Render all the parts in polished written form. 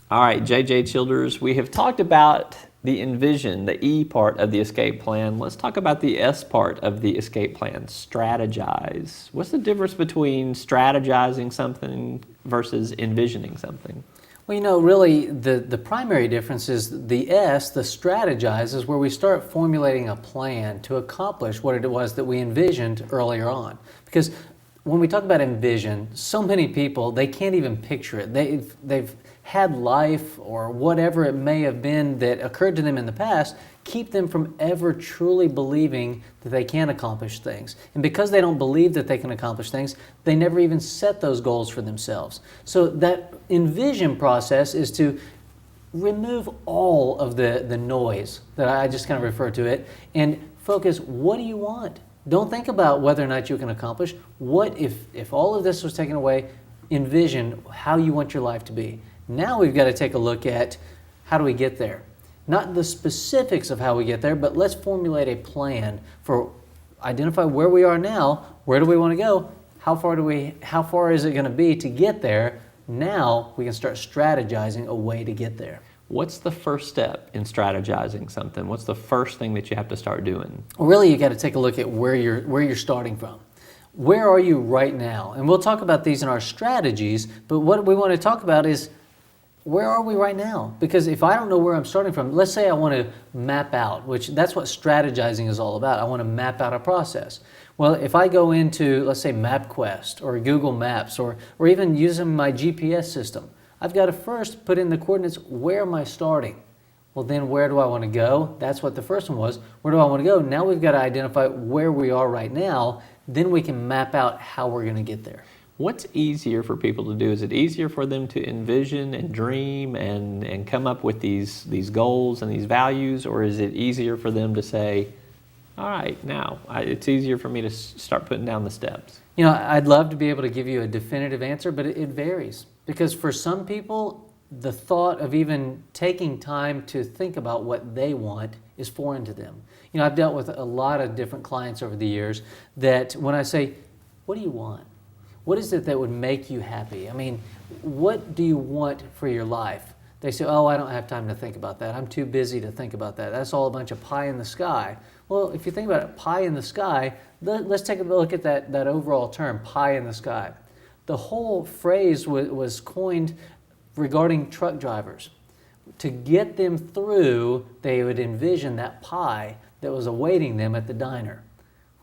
All right, JJ Childers, we have talked about the envision, the E part of the escape plan. Let's talk about the S part of the escape plan, strategize. What's the difference between strategizing something versus envisioning something? Well, really, the primary difference is the S, the strategize, is where we start formulating a plan to accomplish what it was that we envisioned earlier on. Because when we talk about envision, so many people, they can't even picture it. They've had life or whatever it may have been that occurred to them in the past keep them from ever truly believing that they can accomplish things. And because they don't believe that they can accomplish things, they never even set those goals for themselves. So that envision process is to remove all of the noise that I just kind of referred to it and focus, what do you want? Don't think about whether or not you can accomplish. What if all of this was taken away? Envision how you want your life to be. Now we've got to take a look at how do we get there. Not the specifics of how we get there, but let's formulate a plan for identify where we are now, where do we want to go, how far is it going to be to get there. Now we can start strategizing a way to get there. What's the first step in strategizing something? What's the first thing that you have to start doing? Well, really, you got to take a look at where you're starting from. Where are you right now? And we'll talk about these in our strategies, but what we want to talk about is where are we right now? Because if I don't know where I'm starting from, let's say I want to map out, which that's what strategizing is all about. I want to map out a process. Well, if I go into, let's say, MapQuest or Google Maps or even using my GPS system, I've got to first put in the coordinates, where am I starting? Well, then where do I want to go? That's what the first one was. Where do I want to go? Now we've got to identify where we are right now. Then we can map out how we're going to get there. What's easier for people to do? Is it easier for them to envision and dream and come up with these goals and these values, or is it easier for them to say, all right, now it's easier for me to start putting down the steps? You know, I'd love to be able to give you a definitive answer, but it varies. Because for some people, the thought of even taking time to think about what they want is foreign to them. You know, I've dealt with a lot of different clients over the years that when I say, what do you want? What is it that would make you happy? I mean, what do you want for your life? They say, oh, I don't have time to think about that. I'm too busy to think about that. That's all a bunch of pie in the sky. Well, if you think about it, pie in the sky, let's take a look at that overall term, pie in the sky. The whole phrase was coined regarding truck drivers. To get them through, they would envision that pie that was awaiting them at the diner.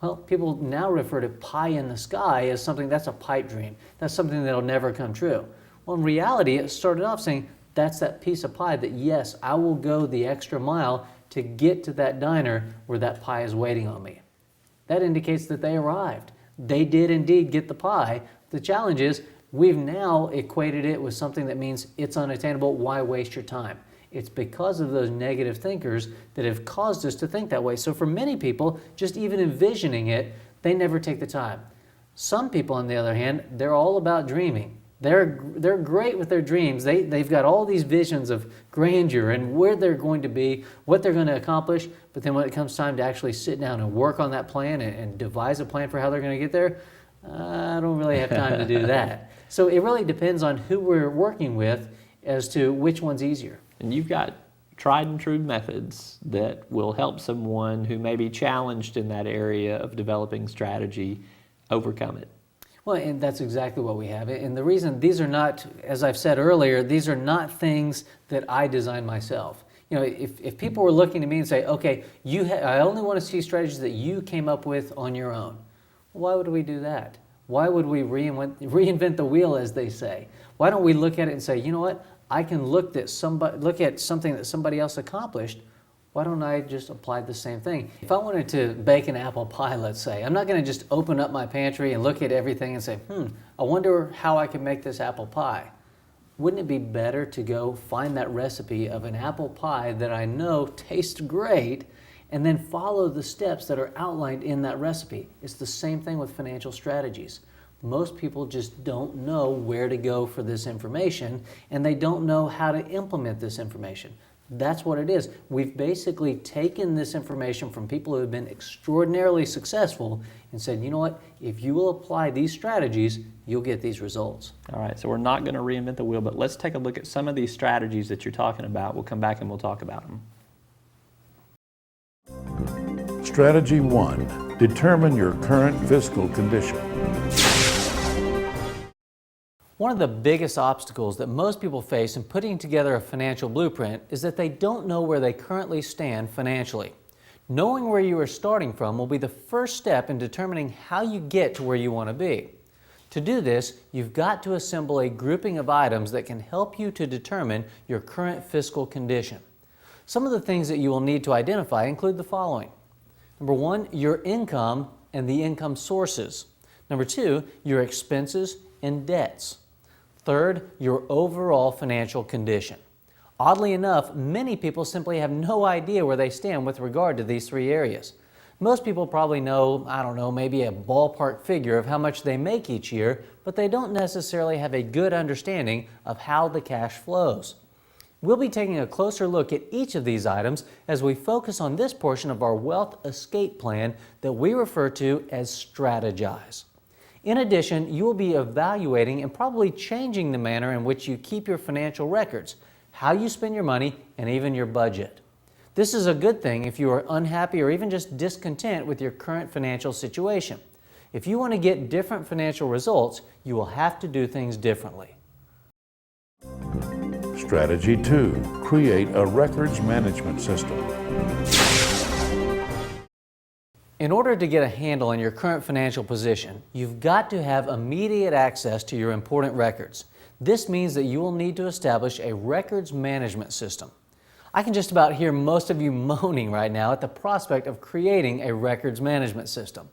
Well, people now refer to pie in the sky as something that's a pipe dream. That's something that'll never come true. Well, in reality, it started off saying, that's that piece of pie that, yes, I will go the extra mile to get to that diner where that pie is waiting on me. That indicates that they arrived. They did indeed get the pie. The challenge is, we've now equated it with something that means it's unattainable. Why waste your time? It's because of those negative thinkers that have caused us to think that way. So for many people, just even envisioning it, they never take the time. Some people, on the other hand, they're all about dreaming. They're great with their dreams. They've got all these visions of grandeur and where they're going to be, what they're going to accomplish, but then when it comes time to actually sit down and work on that plan and devise a plan for how they're going to get there, I don't really have time to do that. So it really depends on who we're working with as to which one's easier. And you've got tried and true methods that will help someone who may be challenged in that area of developing strategy overcome it. Well, and that's exactly what we have. And the reason these are not, as I've said earlier, these are not things that I design myself. You know, if people were looking to me and say, okay, I only want to see strategies that you came up with on your own. Why would we do that? Why would we reinvent the wheel, as they say? Why don't we look at it and say, you know what? I can look at something that somebody else accomplished. Why don't I just apply the same thing? If I wanted to bake an apple pie, let's say, I'm not going to just open up my pantry and look at everything and say, I wonder how I can make this apple pie. Wouldn't it be better to go find that recipe of an apple pie that I know tastes great and then follow the steps that are outlined in that recipe? It's the same thing with financial strategies. Most people just don't know where to go for this information, and they don't know how to implement this information. That's what it is. We've basically taken this information from people who have been extraordinarily successful and said, you know what, if you will apply these strategies, you'll get these results. All right, so we're not going to reinvent the wheel, but let's take a look at some of these strategies that you're talking about. We'll come back and we'll talk about them. Strategy 1. Determine your current fiscal condition. One of the biggest obstacles that most people face in putting together a financial blueprint is that they don't know where they currently stand financially. Knowing where you are starting from will be the first step in determining how you get to where you want to be. To do this, you've got to assemble a grouping of items that can help you to determine your current fiscal condition. Some of the things that you will need to identify include the following. Number 1, your income and the income sources. Number 2, your expenses and debts. Third, your overall financial condition. Oddly enough, many people simply have no idea where they stand with regard to these 3 areas. Most people probably know, I don't know, maybe a ballpark figure of how much they make each year, but they don't necessarily have a good understanding of how the cash flows. We'll be taking a closer look at each of these items as we focus on this portion of our wealth escape plan that we refer to as Strategize. In addition, you will be evaluating and probably changing the manner in which you keep your financial records, how you spend your money, and even your budget. This is a good thing if you are unhappy or even just discontent with your current financial situation. If you want to get different financial results, you will have to do things differently. Strategy 2. Create a records management system. In order to get a handle on your current financial position, you've got to have immediate access to your important records. This means that you will need to establish a records management system. I can just about hear most of you moaning right now at the prospect of creating a records management system.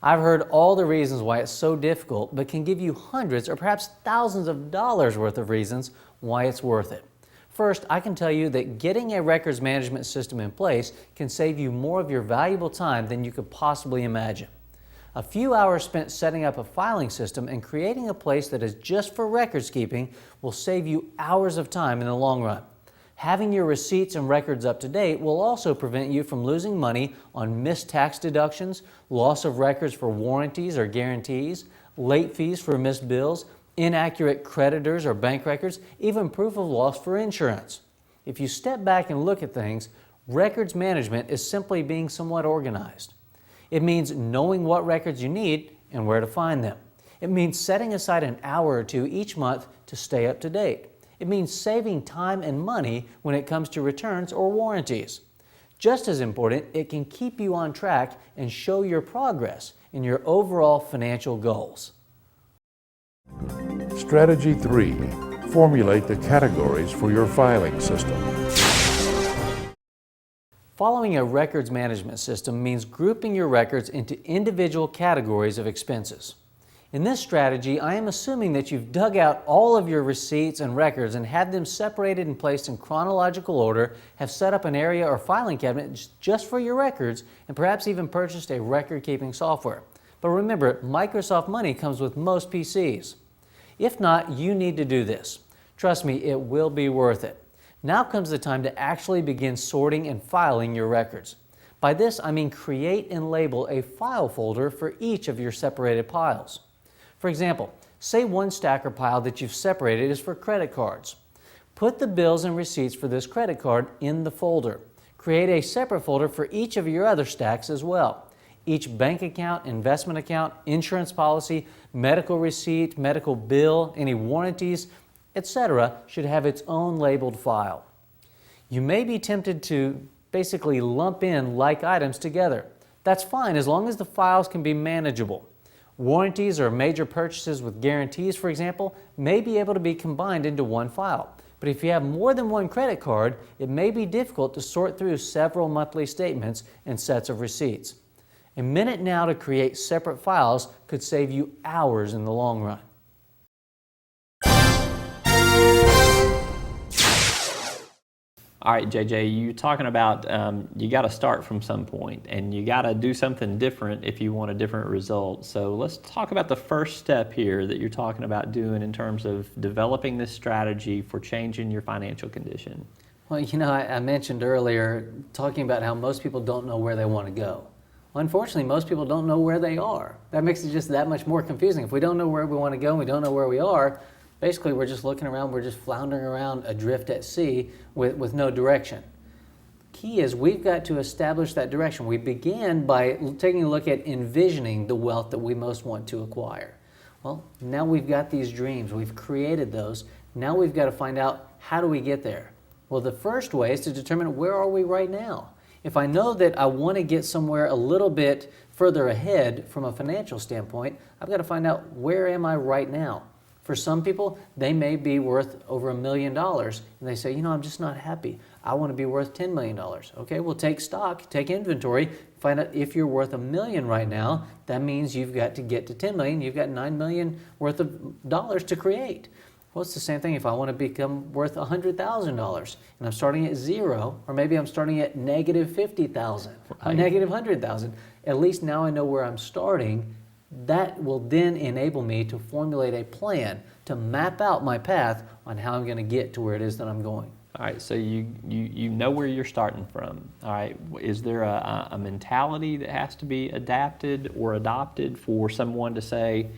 I've heard all the reasons why it's so difficult, but can give you hundreds or perhaps thousands of dollars worth of reasons why it's worth it. First, I can tell you that getting a records management system in place can save you more of your valuable time than you could possibly imagine. A few hours spent setting up a filing system and creating a place that is just for records keeping will save you hours of time in the long run. Having your receipts and records up to date will also prevent you from losing money on missed tax deductions, loss of records for warranties or guarantees, late fees for missed bills, inaccurate creditors or bank records, even proof of loss for insurance. If you step back and look at things, records management is simply being somewhat organized. It means knowing what records you need and where to find them. It means setting aside an hour or two each month to stay up to date. It means saving time and money when it comes to returns or warranties. Just as important, it can keep you on track and show your progress in your overall financial goals. Strategy 3. Formulate the categories for your filing system. Following a records management system means grouping your records into individual categories of expenses. In this strategy, I am assuming that you've dug out all of your receipts and records and had them separated and placed in chronological order, have set up an area or filing cabinet just for your records, and perhaps even purchased a record-keeping software. But remember, Microsoft Money comes with most PCs. If not, you need to do this. Trust me, it will be worth it. Now comes the time to actually begin sorting and filing your records. By this, I mean create and label a file folder for each of your separated piles. For example, say one stack or pile that you've separated is for credit cards. Put the bills and receipts for this credit card in the folder. Create a separate folder for each of your other stacks as well. Each bank account, investment account, insurance policy, medical receipt, medical bill, any warranties, etc. should have its own labeled file. You may be tempted to basically lump in like items together. That's fine as long as the files can be manageable. Warranties or major purchases with guarantees, for example, may be able to be combined into one file. But if you have more than one credit card, it may be difficult to sort through several monthly statements and sets of receipts. A minute now to create separate files could save you hours in the long run. All right, JJ, you're talking about you got to start from some point and you got to do something different if you want a different result. So let's talk about the first step here that you're talking about doing in terms of developing this strategy for changing your financial condition. Well, I mentioned earlier talking about how most people don't know where they want to go. Well, unfortunately, most people don't know where they are. That makes it just that much more confusing. If we don't know where we want to go and we don't know where we are, basically we're just looking around, we're just floundering around adrift at sea with no direction. Key is we've got to establish that direction. We began by taking a look at envisioning the wealth that we most want to acquire. Well, now we've got these dreams, we've created those. Now we've got to find out, how do we get there? Well, the first way is to determine, where are we right now? If I know that I want to get somewhere a little bit further ahead from a financial standpoint, I've got to find out, where am I right now? For some people, they may be worth over $1 million, and they say, I'm just not happy. I want to be worth $10 million. Okay, well, take stock, take inventory, find out if you're worth $1 million right now. That means you've got to get to $10 million. You've got $9 million worth of dollars to create. Well, it's the same thing if I want to become worth $100,000 and I'm starting at zero, or maybe I'm starting at negative $50,000 or negative $100,000. At least now I know where I'm starting. That will then enable me to formulate a plan to map out my path on how I'm going to get to where it is that I'm going. All right, so you know where you're starting from. All right, is there a mentality that has to be adapted or adopted for someone to say,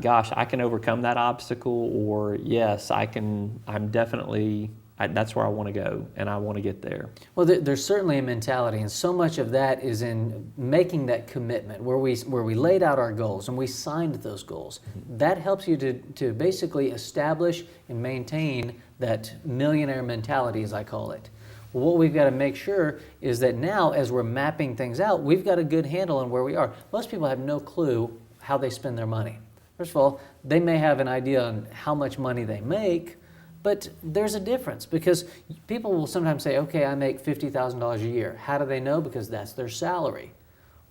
gosh, I can overcome that obstacle, or yes, I'm definitely, that's where I want to go and I want to get there? Well, there's certainly a mentality, and so much of that is in making that commitment where we laid out our goals and we signed those goals. That helps you to basically establish and maintain that millionaire mentality, as I call it. Well, what we've got to make sure is that now, as we're mapping things out, we've got a good handle on where we are. Most people have no clue how they spend their money. First of all, they may have an idea on how much money they make, but there's a difference, because people will sometimes say, okay, I make $50,000 a year. How do they know? Because that's their salary.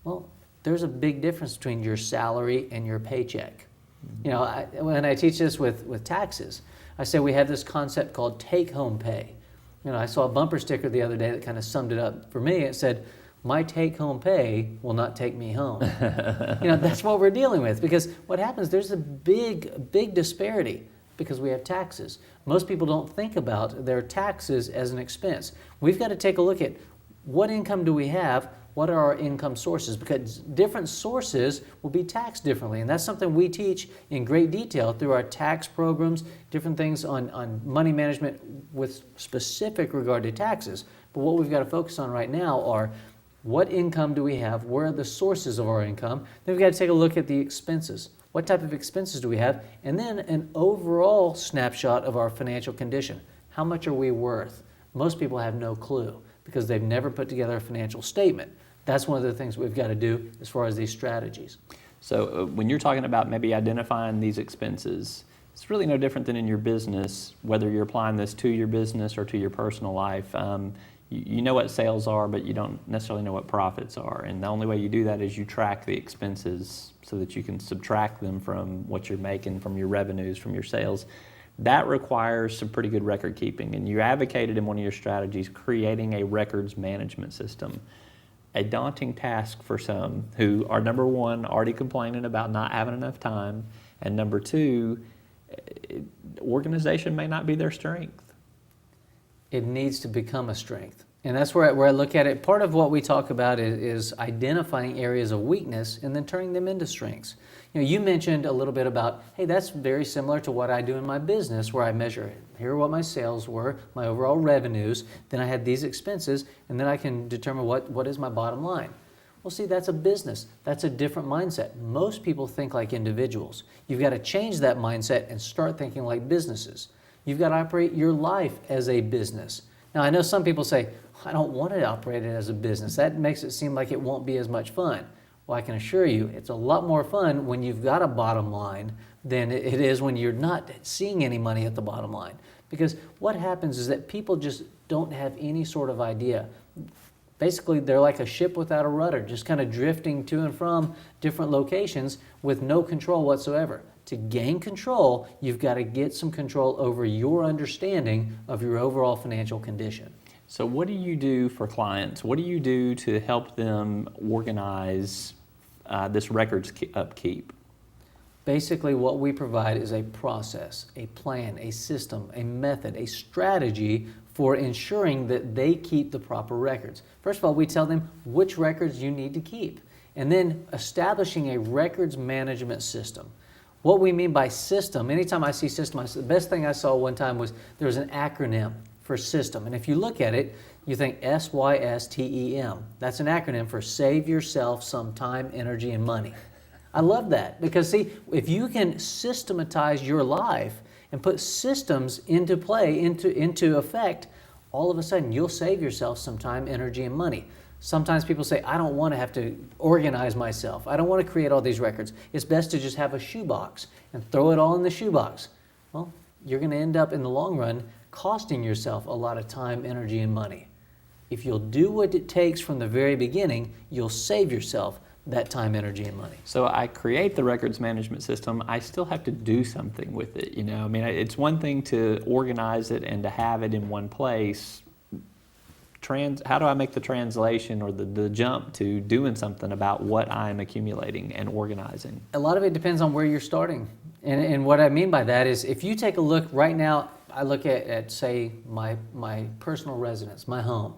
Well, there's a big difference between your salary and your paycheck. When I teach this with taxes, I say we have this concept called take-home pay. I saw a bumper sticker the other day that kind of summed it up for me. It said, my take-home pay will not take me home. That's what we're dealing with, because what happens, there's a big disparity because we have taxes. Most people don't think about their taxes as an expense. We've got to take a look at, what income do we have? What are our income sources? Because different sources will be taxed differently, and that's something we teach in great detail through our tax programs, different things on money management with specific regard to taxes. But what we've got to focus on right now are, what income do we have? Where are the sources of our income? Then we've got to take a look at the expenses. What type of expenses do we have? And then an overall snapshot of our financial condition. How much are we worth? Most people have no clue because they've never put together a financial statement. That's one of the things we've got to do as far as these strategies. So when you're talking about maybe identifying these expenses, it's really no different than in your business, whether you're applying this to your business or to your personal life. You know what sales are, but you don't necessarily know what profits are. And the only way you do that is you track the expenses so that you can subtract them from what you're making, from your revenues, from your sales. That requires some pretty good record keeping. And you advocated in one of your strategies creating a records management system. A daunting task for some who are, number one, already complaining about not having enough time, and number two, organization may not be their strength. It needs to become a strength. And that's where I look at it. Part of what we talk about is identifying areas of weakness and then turning them into strengths. You mentioned a little bit about, hey, that's very similar to what I do in my business, where I measure, here are what my sales were, my overall revenues, then I had these expenses, and then I can determine what is my bottom line. Well, see, that's a business. That's a different mindset. Most people think like individuals. You've got to change that mindset and start thinking like businesses. You've got to operate your life as a business. Now, I know some people say, I don't want to operate it as a business. That makes it seem like it won't be as much fun. Well, I can assure you, it's a lot more fun when you've got a bottom line than it is when you're not seeing any money at the bottom line. Because what happens is that people just don't have any sort of idea. Basically, they're like a ship without a rudder, just kind of drifting to and from different locations with no control whatsoever. To gain control, you've got to get some control over your understanding of your overall financial condition. So what do you do for clients? What do you do to help them organize this records upkeep? Basically, what we provide is a process, a plan, a system, a method, a strategy for ensuring that they keep the proper records. First of all, we tell them which records you need to keep, and then establishing a records management system. What we mean by system, anytime I see system, the best thing I saw one time was there was an acronym for system. And if you look at it, you think SYSTEM. That's an acronym for Save Yourself Some Time, Energy, and Money. I love that because, see, if you can systematize your life and put systems into play, into effect, all of a sudden you'll save yourself some time, energy, and money. Sometimes people say, I don't want to have to organize myself. I don't want to create all these records. It's best to just have a shoebox and throw it all in the shoebox. Well, you're going to end up in the long run costing yourself a lot of time, energy, and money. If you'll do what it takes from the very beginning, you'll save yourself that time, energy, and money. So I create the records management system. I still have to do something with it. You know, I mean, it's one thing to organize it and to have it in one place. How do I make the translation or the jump to doing something about what I'm accumulating and organizing? A lot of it depends on where you're starting. And what I mean by that is if you take a look right now, I look at say, my personal residence, my home.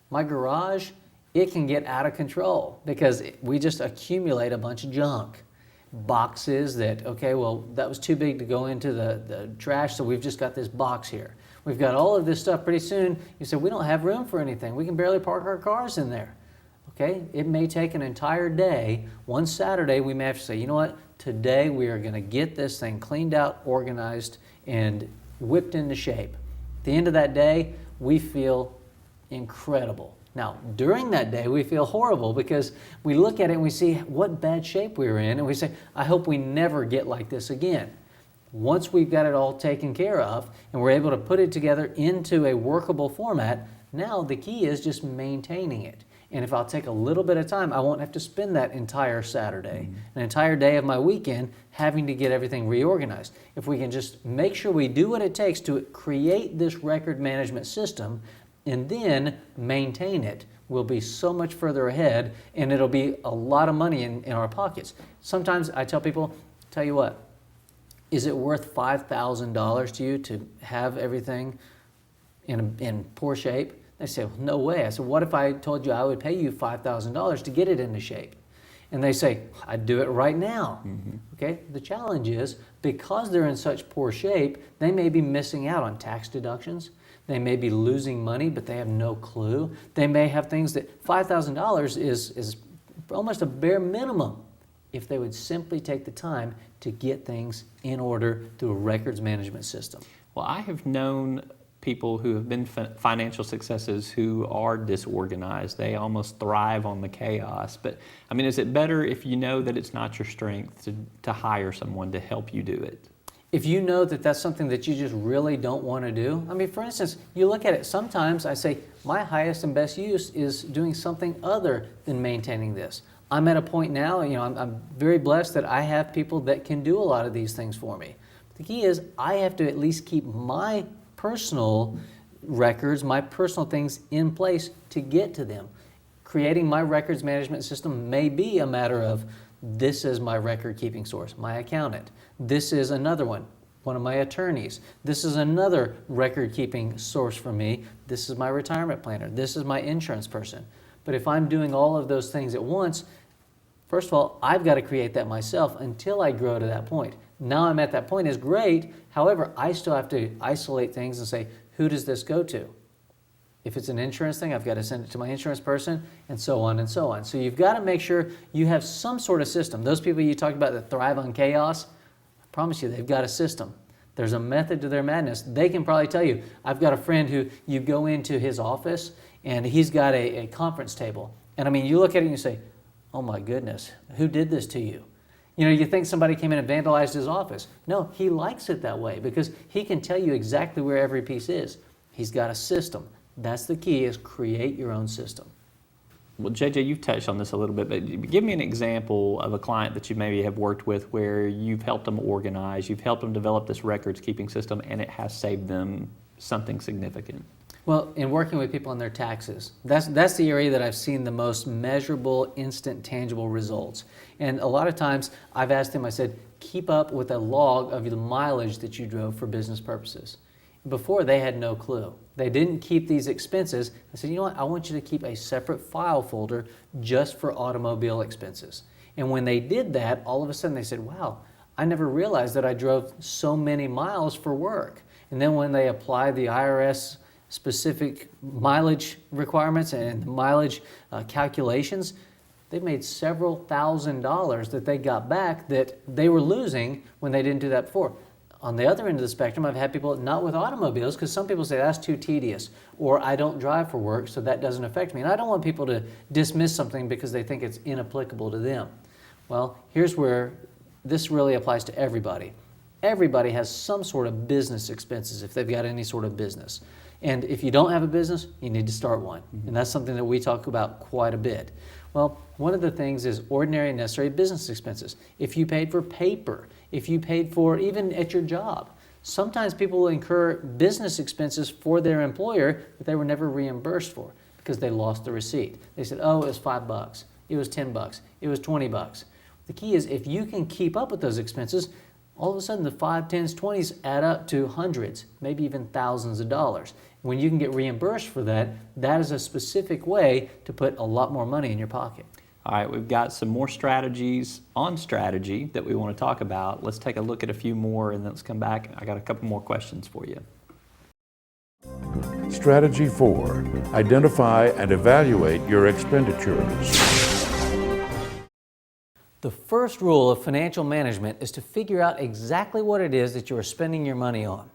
My garage, it can get out of control because we just accumulate a bunch of junk. Boxes that, okay, well, that was too big to go into the trash, so we've just got this box here. We've got all of this stuff. Pretty soon, you say, we don't have room for anything. We can barely park our cars in there. Okay, it may take an entire day. One Saturday, we may have to say, you know what? Today, we are going to get this thing cleaned out, organized, and whipped into shape. At the end of that day, we feel incredible. Now, during that day, we feel horrible because we look at it and we see what bad shape we were in, and we say, I hope we never get like this again. Once we've got it all taken care of and we're able to put it together into a workable format, now the key is just maintaining it. And if I'll take a little bit of time, I won't have to spend that entire Saturday, an entire day of my weekend having to get everything reorganized. If we can just make sure we do what it takes to create this record management system and then maintain it, we'll be so much further ahead and it'll be a lot of money in our pockets. Sometimes I tell people, tell you what, is it worth $5,000 to you to have everything in poor shape? They say, well, no way. I said, what if I told you I would pay you $5,000 to get it into shape? And they say, I'd do it right now. Okay? The challenge is, because they're in such poor shape, they may be missing out on tax deductions. They may be losing money, but they have no clue. They may have things that $5,000 is almost a bare minimum if they would simply take the time to get things in order through a records management system. Well, I have known people who have been financial successes who are disorganized. They almost thrive on the chaos. But, I mean, is it better if you know that it's not your strength to hire someone to help you do it? If you know that that's something that you just really don't want to do, I mean, for instance, you look at it, sometimes I say, my highest and best use is doing something other than maintaining this. I'm at a point now, you know, I'm very blessed that I have people that can do a lot of these things for me. The key is I have to at least keep my personal records, my personal things in place to get to them. Creating my records management system may be a matter of this is my record keeping source, my accountant. This is another one of my attorneys. This is another record keeping source for me. This is my retirement planner. This is my insurance person. But if I'm doing all of those things at once, first of all, I've got to create that myself until I grow to that point. Now I'm at that point is great. However, I still have to isolate things and say, who does this go to? If it's an insurance thing, I've got to send it to my insurance person, and so on and so on. So you've got to make sure you have some sort of system. Those people you talked about that thrive on chaos, I promise you they've got a system. There's a method to their madness. They can probably tell you. I've got a friend who you go into his office and he's got a conference table. And I mean, you look at it and you say, oh my goodness, who did this to you? You know, you think somebody came in and vandalized his office. No, he likes it that way because he can tell you exactly where every piece is. He's got a system. That's the key, is create your own system. Well, JJ, you've touched on this a little bit, but give me an example of a client that you maybe have worked with where you've helped them organize, you've helped them develop this records keeping system, and it has saved them something significant. Well, in working with people on their taxes, that's the area that I've seen the most measurable, instant, tangible results. And a lot of times I've asked them, I said, keep up with a log of the mileage that you drove for business purposes. Before, they had no clue. They didn't keep these expenses. I said, you know what, I want you to keep a separate file folder just for automobile expenses. And when they did that, all of a sudden they said, wow, I never realized that I drove so many miles for work. And then when they applied the IRS specific mileage requirements and mileage calculations, they made several $1,000s that they got back that they were losing when they didn't do that before. On the other end of the spectrum, I've had people not with automobiles, because some people say that's too tedious, or I don't drive for work, so that doesn't affect me. And I don't want people to dismiss something because they think it's inapplicable to them. Well, here's where this really applies to everybody. Everybody has some sort of business expenses if they've got any sort of business. And if you don't have a business, you need to start one. And that's something that we talk about quite a bit. Well, one of the things is ordinary and necessary business expenses. If you paid for paper, if you paid for even at your job. Sometimes people will incur business expenses for their employer that they were never reimbursed for because they lost the receipt. They said, oh, it was $5, it was $10, it was $20. The key is if you can keep up with those expenses, all of a sudden the 5, 10s, 20s add up to hundreds, maybe even thousands of dollars. When you can get reimbursed for that, that is a specific way to put a lot more money in your pocket. All right, we've got some more strategies on strategy that we want to talk about. Let's take a look at a few more and then let's come back. I got a couple more questions for you. Strategy 4. Identify and evaluate your expenditures. The first rule of financial management is to figure out exactly what it is that you are spending your money on.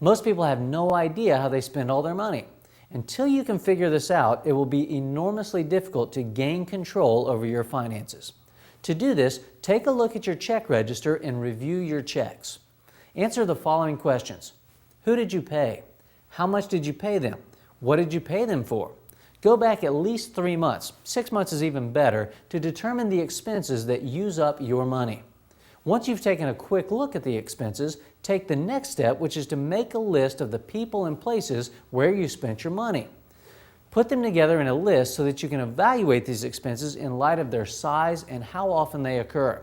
Most people have no idea how they spend all their money. Until you can figure this out, it will be enormously difficult to gain control over your finances. To do this, take a look at your check register and review your checks. Answer the following questions. Who did you pay? How much did you pay them? What did you pay them for? Go back at least 3 months, 6 months is even better, to determine the expenses that use up your money. Once you've taken a quick look at the expenses, take the next step, which is to make a list of the people and places where you spent your money. Put them together in a list so that you can evaluate these expenses in light of their size and how often they occur.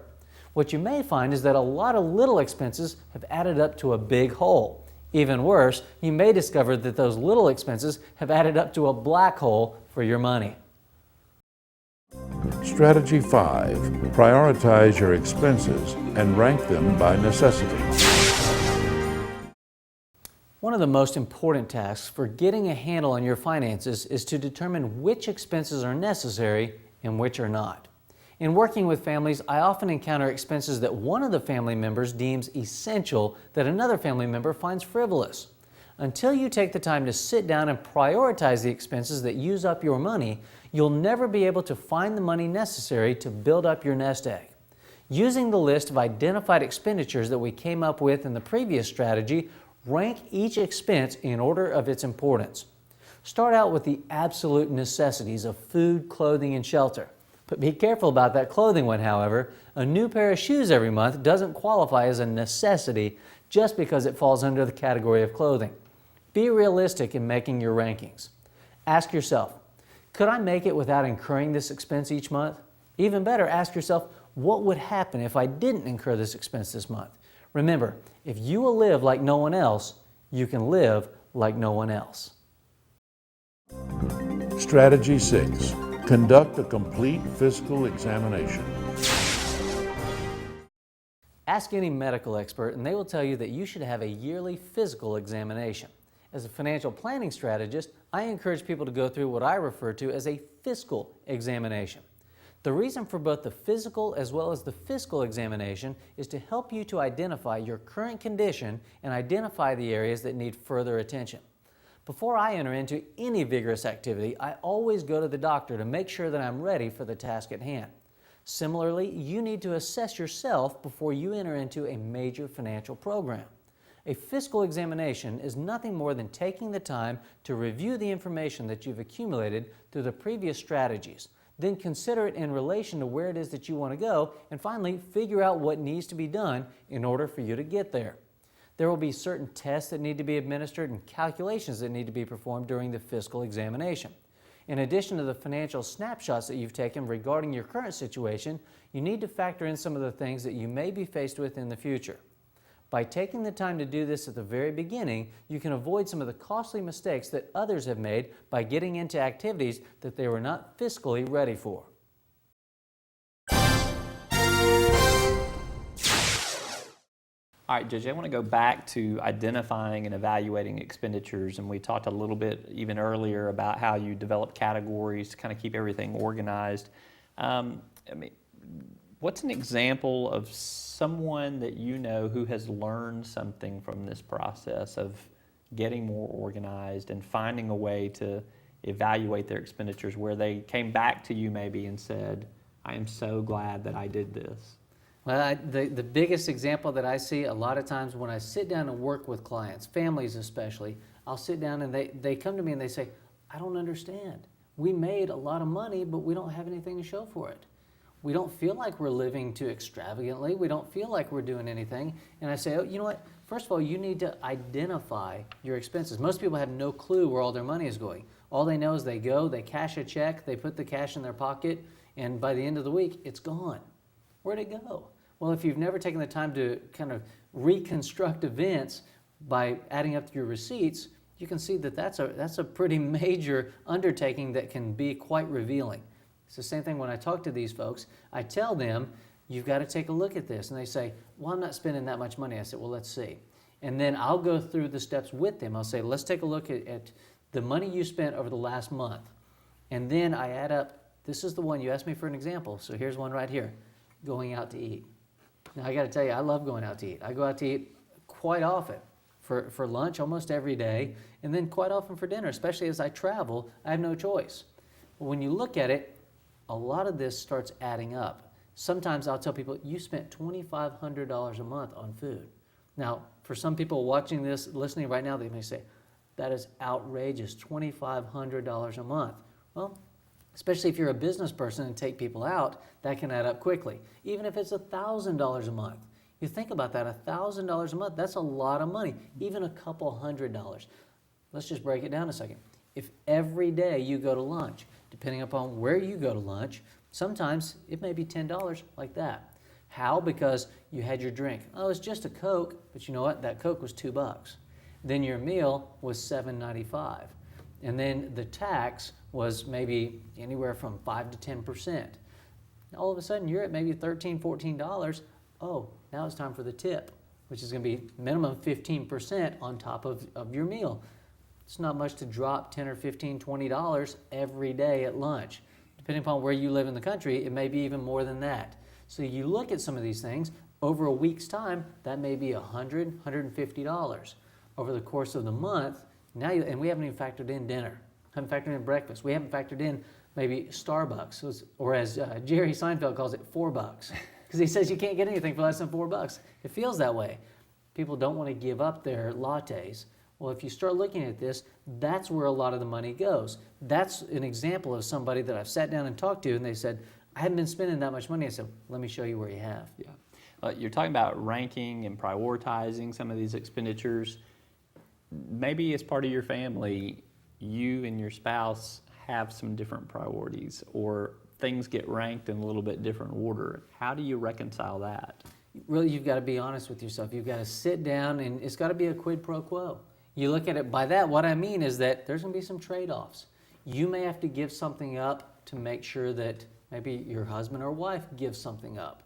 What you may find is that a lot of little expenses have added up to a big hole. Even worse, you may discover that those little expenses have added up to a black hole for your money. Strategy 5. Prioritize your expenses and rank them by necessity. One of the most important tasks for getting a handle on your finances is to determine which expenses are necessary and which are not. In working with families, I often encounter expenses that one of the family members deems essential that another family member finds frivolous. Until you take the time to sit down and prioritize the expenses that use up your money, you'll never be able to find the money necessary to build up your nest egg. Using the list of identified expenditures that we came up with in the previous strategy, rank each expense in order of its importance. Start out with the absolute necessities of food, clothing, and shelter. But be careful about that clothing one, however. A new pair of shoes every month doesn't qualify as a necessity just because it falls under the category of clothing. Be realistic in making your rankings. Ask yourself, could I make it without incurring this expense each month? Even better, ask yourself, what would happen if I didn't incur this expense this month? Remember, if you will live like no one else, you can live like no one else. Strategy 6. Conduct a complete physical examination. Ask any medical expert and they will tell you that you should have a yearly physical examination. As a financial planning strategist, I encourage people to go through what I refer to as a fiscal examination. The reason for both the physical as well as the fiscal examination is to help you to identify your current condition and identify the areas that need further attention. Before I enter into any vigorous activity, I always go to the doctor to make sure that I'm ready for the task at hand. Similarly, you need to assess yourself before you enter into a major financial program. A fiscal examination is nothing more than taking the time to review the information that you've accumulated through the previous strategies, then consider it in relation to where it is that you want to go, and finally figure out what needs to be done in order for you to get there. There will be certain tests that need to be administered and calculations that need to be performed during the fiscal examination. In addition to the financial snapshots that you've taken regarding your current situation, you need to factor in some of the things that you may be faced with in the future. By taking the time to do this at the very beginning, you can avoid some of the costly mistakes that others have made by getting into activities that they were not fiscally ready for. All right, Judge, I want to go back to identifying and evaluating expenditures, and we talked a little bit even earlier about how you develop categories to kind of keep everything organized. What's an example of someone that you know who has learned something from this process of getting more organized and finding a way to evaluate their expenditures where they came back to you maybe and said, I am so glad that I did this? Well, the biggest example that I see a lot of times when I sit down and work with clients, families especially, I'll sit down and they come to me and they say, I don't understand. We made a lot of money, but we don't have anything to show for it. We don't feel like we're living too extravagantly. We don't feel like we're doing anything. And I say, oh, you know what? First of all, you need to identify your expenses. Most people have no clue where all their money is going. All they know is they go, they cash a check, they put the cash in their pocket, and by the end of the week, it's gone. Where'd it go? Well, if you've never taken the time to kind of reconstruct events by adding up your receipts, you can see that that's a pretty major undertaking that can be quite revealing. It's the same thing when I talk to these folks. I tell them, you've got to take a look at this. And they say, well, I'm not spending that much money. I said, well, let's see. And then I'll go through the steps with them. I'll say, let's take a look at the money you spent over the last month. And then I add up, this is the one, you asked me for an example, so here's one right here, going out to eat. Now, I got to tell you, I love going out to eat. I go out to eat quite often for lunch almost every day, and then quite often for dinner, especially as I travel. I have no choice. But when you look at it, a lot of this starts adding up. Sometimes I'll tell people, you spent $2,500 a month on food. Now, for some people watching this, listening right now, they may say, that is outrageous, $2,500 a month. Well, especially if you're a business person and take people out, that can add up quickly. Even if it's $1,000 a month. You think about that, $1,000 a month, that's a lot of money, even a couple $100. Let's just break it down a second. If every day you go to lunch, depending upon where you go to lunch, sometimes it may be $10 like that. How? Because you had your drink. Oh, it's just a Coke, but you know what? That Coke was $2. Then your meal was $7.95. And then the tax was maybe anywhere from 5 to 10%. All of a sudden, you're at maybe $13, $14. Oh, now it's time for the tip, which is going to be minimum 15% on top of your meal. It's not much to drop $10 or $15, $20 every day at lunch. Depending upon where you live in the country, it may be even more than that. So you look at some of these things, over a week's time, that may be $100, $150. Over the course of the month, and we haven't even factored in dinner, haven't factored in breakfast, we haven't factored in maybe Starbucks, or as Jerry Seinfeld calls it, $4. Because he says you can't get anything for less than $4. It feels that way. People don't want to give up their lattes. Well, if you start looking at this, that's where a lot of the money goes. That's an example of somebody that I've sat down and talked to, and they said, I haven't been spending that much money. I said, let me show you where you have. Yeah. You're talking about ranking and prioritizing some of these expenditures. Maybe as part of your family, you and your spouse have some different priorities, or things get ranked in a little bit different order. How do you reconcile that? Really, you've got to be honest with yourself. You've got to sit down, and it's got to be a quid pro quo. You look at it by that, what I mean is that there's going to be some trade-offs. You may have to give something up to make sure that maybe your husband or wife gives something up.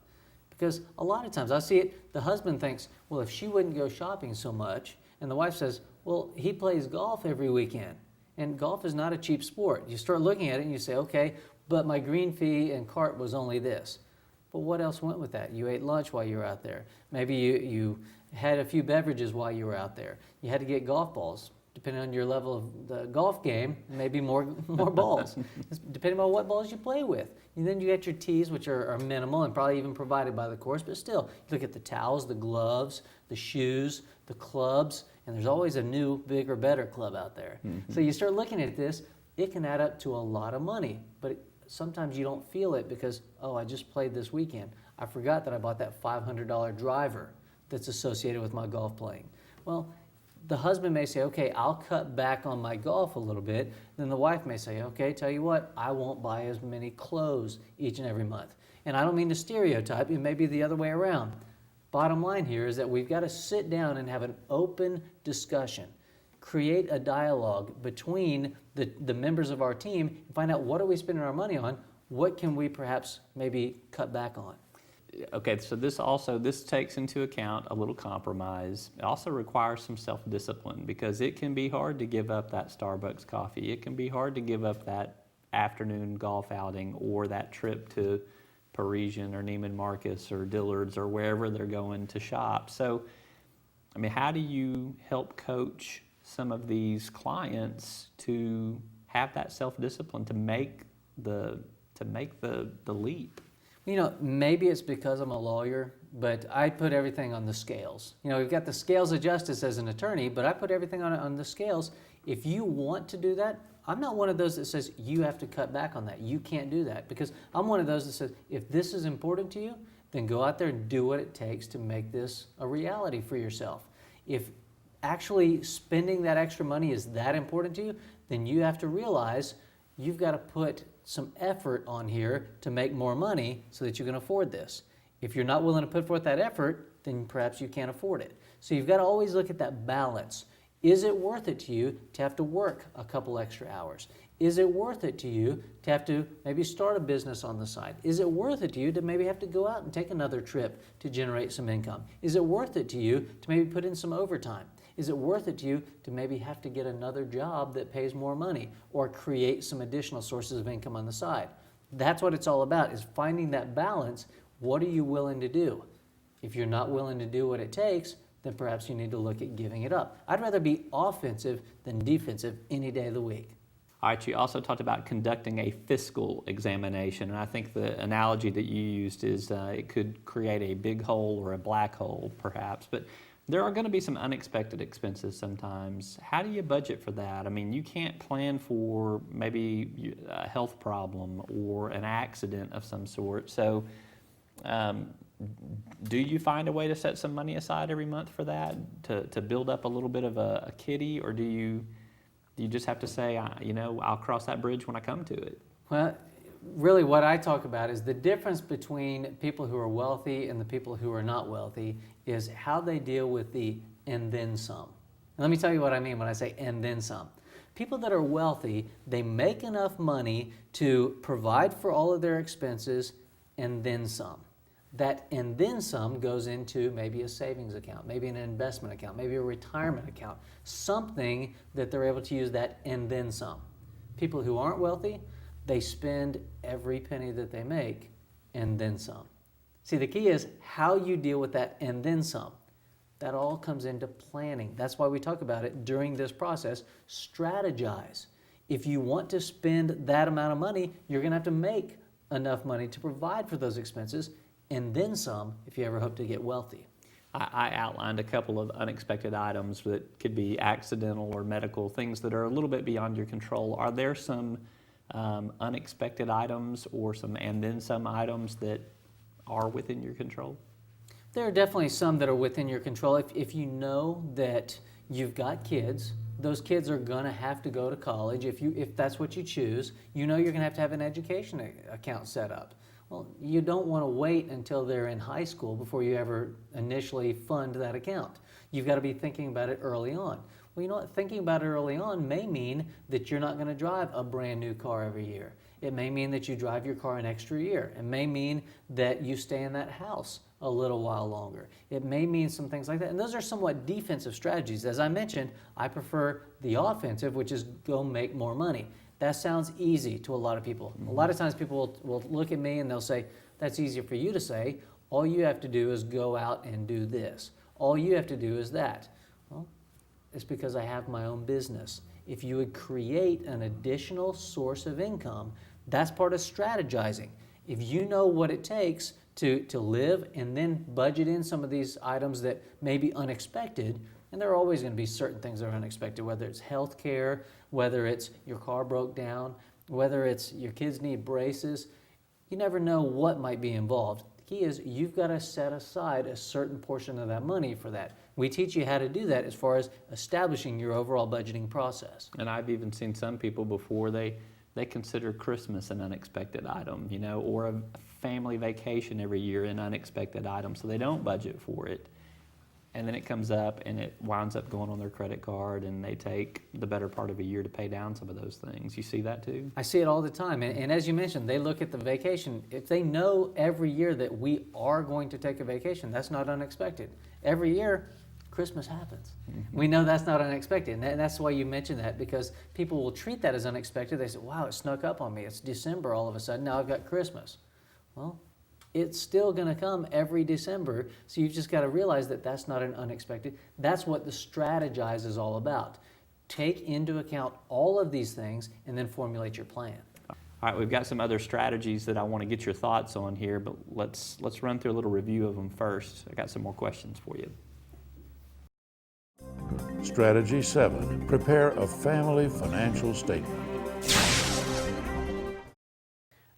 Because a lot of times I see it, the husband thinks, well, if she wouldn't go shopping so much, and the wife says, well, he plays golf every weekend. And golf is not a cheap sport. You start looking at it and you say, okay, but my green fee and cart was only this. But what else went with that? You ate lunch while you were out there. Maybe you had a few beverages while you were out there. You had to get golf balls. Depending on your level of the golf game, maybe more balls. Depending on what balls you play with. And then you get your tees, which are minimal and probably even provided by the course, but still, you look at the towels, the gloves, the shoes, the clubs, and there's always a new, bigger, better club out there. Mm-hmm. So you start looking at this, it can add up to a lot of money, but sometimes you don't feel it because, oh, I just played this weekend. I forgot that I bought that $500 driver that's associated with my golf playing. Well, the husband may say, okay, I'll cut back on my golf a little bit. Then the wife may say, okay, tell you what, I won't buy as many clothes each and every month. And I don't mean to stereotype, it may be the other way around. Bottom line here is that we've got to sit down and have an open discussion. Create a dialogue between the members of our team and find out what are we spending our money on, what can we perhaps maybe cut back on. Okay, so this takes into account a little compromise. It also requires some self-discipline because it can be hard to give up that Starbucks coffee. It can be hard to give up that afternoon golf outing or that trip to Parisian or Neiman Marcus or Dillard's or wherever they're going to shop. So, I mean, how do you help coach some of these clients to have that self-discipline to make the leap? You know, maybe it's because I'm a lawyer, but I put everything on the scales. You know, we've got the scales of justice as an attorney, but I put everything on the scales. If you want to do that, I'm not one of those that says you have to cut back on that. You can't do that, because I'm one of those that says if this is important to you, then go out there and do what it takes to make this a reality for yourself. If actually spending that extra money is that important to you, then you have to realize you've got to put some effort on here to make more money so that you can afford this. If you're not willing to put forth that effort, then perhaps you can't afford it. So you've got to always look at that balance. Is it worth it to you to have to work a couple extra hours? Is it worth it to you to have to maybe start a business on the side? Is it worth it to you to maybe have to go out and take another trip to generate some income? Is it worth it to you to maybe put in some overtime? Is it worth it to you to maybe have to get another job that pays more money or create some additional sources of income on the side? That's what it's all about, is finding that balance. What are you willing to do? If you're not willing to do what it takes, then perhaps you need to look at giving it up. I'd rather be offensive than defensive any day of the week. All right, you also talked about conducting a fiscal examination, and I think the analogy that you used is it could create a big hole or a black hole, perhaps, but there are going to be some unexpected expenses sometimes. How do you budget for that? I mean, you can't plan for maybe a health problem or an accident of some sort. So do you find a way to set some money aside every month for that, to build up a little bit of a kitty, or do you just have to say, I'll cross that bridge when I come to it? Well, really what I talk about is the difference between people who are wealthy and the people who are not wealthy is how they deal with the and then some. And let me tell you what I mean when I say and then some. People that are wealthy, they make enough money to provide for all of their expenses and then some. That and then some goes into maybe a savings account, maybe an investment account, maybe a retirement account, something that they're able to use that and then some. People who aren't wealthy, they spend every penny that they make and then some. See, the key is how you deal with that and then some. That all comes into planning. That's why we talk about it during this process. Strategize. If you want to spend that amount of money, you're going to have to make enough money to provide for those expenses and then some if you ever hope to get wealthy. I outlined a couple of unexpected items that could be accidental or medical, things that are a little bit beyond your control. Are there some unexpected items or some and then some items that are within your control? There are definitely some that are within your control. If you know that you've got kids, those kids are going to have to go to college. If that's what you choose, you know you're going to have an education account set up. Well, you don't want to wait until they're in high school before you ever initially fund that account. You've got to be thinking about it early on. Well, you know what? Thinking about it early on may mean that you're not going to drive a brand new car every year. It may mean that you drive your car an extra year. It may mean that you stay in that house a little while longer. It may mean some things like that. And those are somewhat defensive strategies. As I mentioned, I prefer the offensive, which is go make more money. That sounds easy to a lot of people. A lot of times people will look at me and they'll say, that's easier for you to say. All you have to do is go out and do this. All you have to do is that. Well, it's because I have my own business. If you would create an additional source of income, that's part of strategizing. If you know what it takes to live and then budget in some of these items that may be unexpected, and there are always going to be certain things that are unexpected, whether it's health care, whether it's your car broke down, whether it's your kids need braces. You never know what might be involved. The key is you've got to set aside a certain portion of that money for that. We teach you how to do that as far as establishing your overall budgeting process. And I've even seen some people before they consider Christmas an unexpected item, you know, or a family vacation every year an unexpected item, so they don't budget for it. And then it comes up and it winds up going on their credit card, and they take the better part of a year to pay down some of those things. You see that too? I see it all the time. And as you mentioned, they look at the vacation. If they know every year that we are going to take a vacation, that's not unexpected. Every year, Christmas happens. Mm-hmm. We know that's not unexpected. And that's why you mentioned that, because people will treat that as unexpected. They say, wow, it snuck up on me. It's December all of a sudden. Now I've got Christmas. Well, it's still going to come every December, so you've just got to realize that that's not an unexpected. That's what the Strategize is all about. Take into account all of these things and then formulate your plan. All right, we've got some other strategies that I want to get your thoughts on here, but let's run through a little review of them first. I got some more questions for you. Strategy 7, prepare a family financial statement.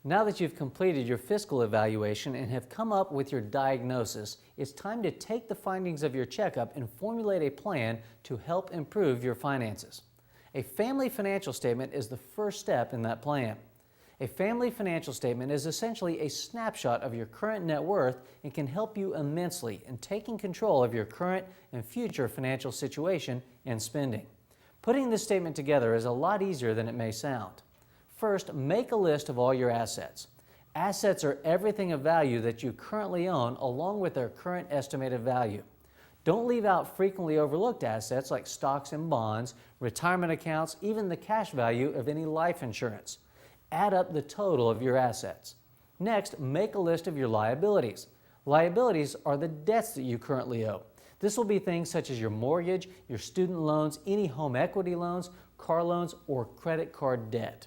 Now that you've completed your fiscal evaluation and have come up with your diagnosis, it's time to take the findings of your checkup and formulate a plan to help improve your finances. A family financial statement is the first step in that plan. A family financial statement is essentially a snapshot of your current net worth and can help you immensely in taking control of your current and future financial situation and spending. Putting this statement together is a lot easier than it may sound. First, make a list of all your assets. Assets are everything of value that you currently own, along with their current estimated value. Don't leave out frequently overlooked assets like stocks and bonds, retirement accounts, even the cash value of any life insurance. Add up the total of your assets. Next, make a list of your liabilities. Liabilities are the debts that you currently owe. This will be things such as your mortgage, your student loans, any home equity loans, car loans, or credit card debt.